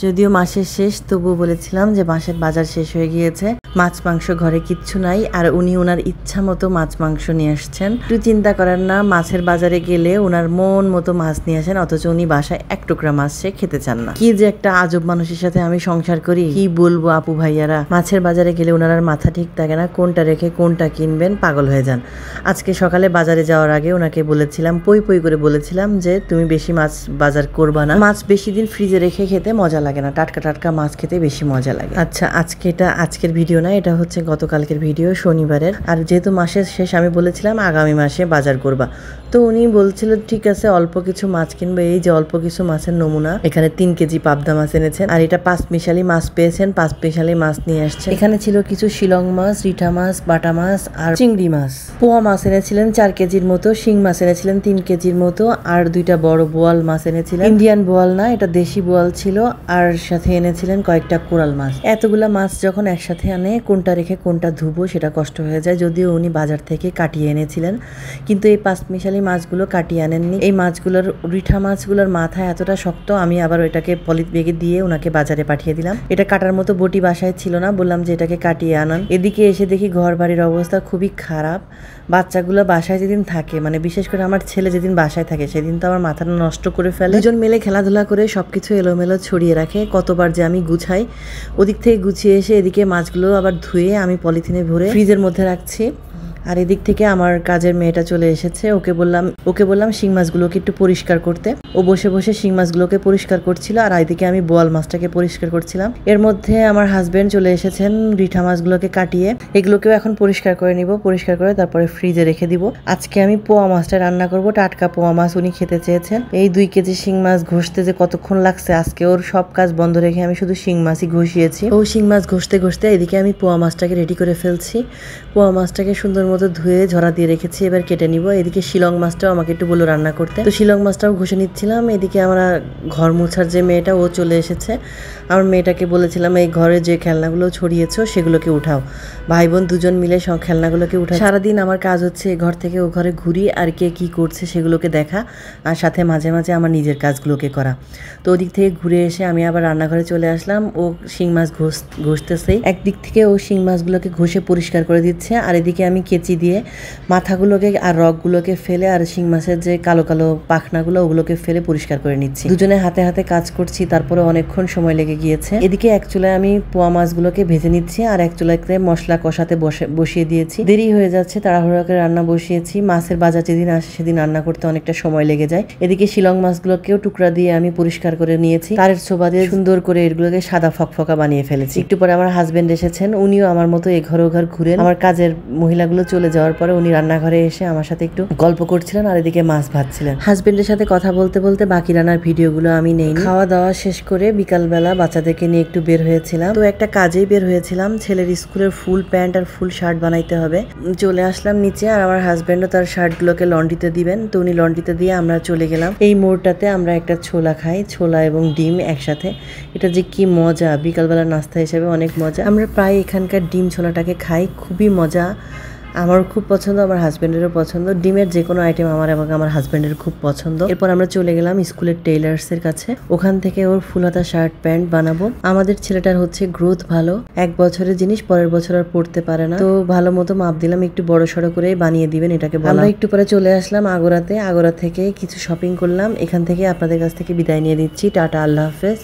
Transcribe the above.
যদিও মাসের শেষ, তবুও বলেছিলাম যে মাসের বাজার শেষ হয়ে গিয়েছে, মাছ মাংস ঘরে কিচ্ছু নাই, আর উনি ওনার ইচ্ছা মতো মাছ মাংস নিয়ে আসছেন। একটু চিন্তা করার না, মাছের বাজারে গেলে ওনার মন মতো মাছ নিয়ে আসেন, অথচ উনি বাসায় এক টুকরা মাছ সে খেতে চান না। কি যে একটা আজব মানুষের সাথে আমি সংসার করি, কি বলবো আপু ভাইয়ারা। মাছের বাজারে গেলে ওনার মাথা ঠিক থাকে না, কোনটা রেখে কোনটা কিনবেন, পাগল হয়ে যান। আজকে সকালে বাজারে যাওয়ার আগে ওনাকে বলেছিলাম, পই পই করে বলেছিলাম যে তুমি বেশি মাছ বাজার করবা না, মাছ বেশি দিন ফ্রিজে রেখে খেতে মজা লাগে না, টাটকা টাটকা মাছ খেতে বেশি মজা লাগে। আচ্ছা, আজকের ভিডিও না, এটা হচ্ছে গতকালকের ভিডিও, শনিবারের। আর যেহেতু মাসের শেষ, আমি বলেছিলাম আগামী মাসে বাজার করবা। তো উনি বলছিল ঠিক আছে অল্প কিছু মাছ কিনবো। এই যে অল্প কিছু মাছের নমুনা, এখানে 3 কেজি পাবদা মাছ এনেছেন, আর এটা 5 মিশালি মাছ পেয়েছেন, 5 মিশালি মাছ নিয়ে আসছে। এখানে ছিল কিছু শিলং মাছ, রিঠা মাছ, বাটা মাছ আর চিংড়ি মাছ। পোয়া মাছ এনেছিলেন 4 কেজির মতো, শিং মাছ এনেছিলেন 3 কেজির মতো, আর 2টা বড় বোয়াল মাছ এনেছিলেন। ইন্ডিয়ান বোয়াল না, এটা দেশি বোয়াল ছিল, আর সাথে এনেছিলেন কয়েকটা কোরাল মাছ। এতগুলা মাছ যখন একসাথে আনে, কোনটা রেখে কোনটা ধুবো সেটা কষ্ট হয়ে যায়। যদিও উনি বাজার থেকে কাটিয়ে এনেছিলেন, কিন্তু এই 5 মিশালি মাছগুলো কাটিয়ে আনেননি। এই মাছগুলোর, রিঠা মাছগুলোর মাথা এতটা শক্ত, আমি আবার ওইটাকে পলিথ ব্যাগে দিয়ে ওনাকে বাজারে পাঠিয়ে দিলাম। এটা কাটার মতো বটি বাসায় ছিল না, বললাম যে এটাকে কাটিয়ে আনান। এদিকে এসে দেখি ঘর বাড়ির অবস্থা খুবই খারাপ। বাচ্চাগুলো বাসায় যেদিন থাকে, মানে বিশেষ করে আমার ছেলে যেদিন বাসায় থাকে, সেদিন তো আমার মাথাটা নষ্ট করে ফেলে। দুজন মিলে খেলাধুলা করে সবকিছু এলোমেলো ছড়িয়ে রাখে। কতবার যে আমি গুছাই, ওদিক থেকে গুছিয়ে এসে এদিকে মাছগুলো আবার ধুয়ে আমি পলিথিনে ভরে ফ্রিজের মধ্যে রাখছি। আর এদিক থেকে আমার কাজের মেয়েটা চলে এসেছে, ওকে বললাম শিং মাছগুলোকে একটু পরিষ্কার করতে। ও বসে বসে শিং মাছগুলোকে পরিষ্কার করছিল, আর এদিকে আমি বোয়াল মাছটাকে পরিষ্কার করছিলাম। এর মধ্যে আমার হাজবেন্ড চলে এসেছেন রিঠা মাছগুলোকে কাটিয়ে। এগুলোকেও এখন পরিষ্কার করে নিব, পরিষ্কার করে তারপরে ফ্রিজে রেখে দিব। আজকে আমি পোয়া মাছটা রান্না করব, টাটকা পোয়া মাছ উনি খেতে চেয়েছেন। এই 2 কেজি শিং মাছ ঘষতে যে কতক্ষণ লাগছে, আজকে ওর সব কাজ বন্ধ রেখে আমি শুধু শিং মাছই ঘষিয়েছি। ও শিং মাছ ঘষতে ঘষতে এদিকে আমি পোয়া মাছটাকে রেডি করে ফেলছি। পোয়া মাছটাকে সুন্দর মতো ধুয়ে ঝরা দিয়ে রেখেছি, এবার কেটে নিব। এদিকে শিলং মাছটাও আমাকে একটু বললো রান্না করতে, তো শিলং মাছটাও ঘষে নিচ্ছিলাম। এদিকে আমরা ঘর মোছার যে মেয়েটা, ও চলে এসেছে। আমার মেয়েটাকে বলেছিলাম এই ঘরে যে খেলনাগুলো ছড়িয়েছো সেগুলোকে উঠাও। ভাই বোন দুজন মিলে সব খেলনাগুলোকে উঠাও। সারাদিন আমার কাজ হচ্ছে ঘর থেকে ও ঘরে ঘুরি আর কে কি করছে সেগুলোকে দেখা, আর সাথে মাঝে মাঝে আমার নিজের কাজগুলোকে করা। তো ওদিক থেকে ঘুরে এসে আমি আবার রান্নাঘরে চলে আসলাম। ও শিং মাছ ঘষতেছে, একদিক থেকে ও শিং মাছগুলোকে ঘষে পরিষ্কার করে দিচ্ছে, আর এদিকে আমি কেচি দিয়ে মাথাগুলোকে আর রগগুলোকে ফেলে, আর শিং মাছের যে কালো কালো পাখনাগুলো ওগুলোকে ফেলে পরিষ্কার করে নিচ্ছি। দুজনে হাতে হাতে কাজ করছি, তারপরে অনেকক্ষণ সময় লেগে গিয়েছে। এদিকে এক চুলায় আমি পোয়া মাছগুলোকে ভেজে নিচ্ছি, আর এক চুলাতে মশলা কষাতে বসিয়ে দিয়েছি। দেরি হয়ে যাচ্ছে, তাড়াহুড়ো করে রান্না বসিয়েছি। মাছের বাজার যেদিন আসে সেদিন রান্না করতে অনেকটা সময় লেগে যায়। এদিকে শিলং মাছগুলোকেও টুকরা দিয়ে আমি পরিষ্কার করে নিয়েছি, তারের ছোবা দিয়ে সুন্দর করে এগুলোকে সাদা ফকফকা বানিয়ে ফেলেছি। একটু পরে আমার হাজবেন্ড এসেছেন, উনিও আমার মতো এঘর ওঘর ঘুরে। আমার কাজের মহিলাগুলো চলে যাওয়ার পরে উনি রান্নাঘরে এসে আমার সাথে একটু গল্প করছিলেন, আর এদিকে মাছ ভাজছিলেন। হাজবেন্ডের সাথে কথা বলতে বলতে বাকি রান্নার ভিডিওগুলো আমি নেইনি। খাওয়া দাওয়া শেষ করে বিকালবেলা বাচ্চাদেরকে নিয়ে একটু বের হয়েছিলাম। তো একটা কাজেই বের হয়েছিলাম, ছেলের স্কুলের ফুল প্যান্ট আর ফুল শার্ট বানাইতে হবে। চলে আসলাম নিচে, আর আমার হাজবেন্ডও তার শার্টগুলোকে লন্ড্রিতে দিবেন, তো উনি লন্ড্রিতে দিয়ে আমরা চলে গেলাম এই মোড়টাতে। আমরা একটা ছোলা খাই, ছোলা এবং ডিম একসাথে। এটা যে কি মজা, বিকালবেলা নাস্তা হিসেবে অনেক মজা। আমরা প্রায় এখানকার ডিম ছোলাটাকে খাই, খুবই মজা। আমার খুব পছন্দ, আমার হাজবেন্ডেরও পছন্দ। ডিমের যে কোনো আইটেম আমার এবং আমার হাজবেন্ডের খুব পছন্দ। এরপর আমরা চলে গেলাম স্কুলের টেইলার্সের কাছে, ওখান থেকে ওর ফুলহাতা শার্ট প্যান্ট বানাবো। আমাদের ছেলেটার হচ্ছে গ্রোথ ভালো, 1 বছরের জিনিস পরের বছর আর পড়তে পারে না, তো ভালো মতো মাপ দিলাম, একটু বড় সড়ো করে বানিয়ে দিবেন এটাকে বলা। আমরা একটু পরে চলে আসলাম আগরাতে, আগরা থেকে কিছু শপিং করলাম। এখান থেকে আপনাদের কাছ থেকে বিদায় নিয়ে দিচ্ছি, টাটা, আল্লাহ হাফেজ।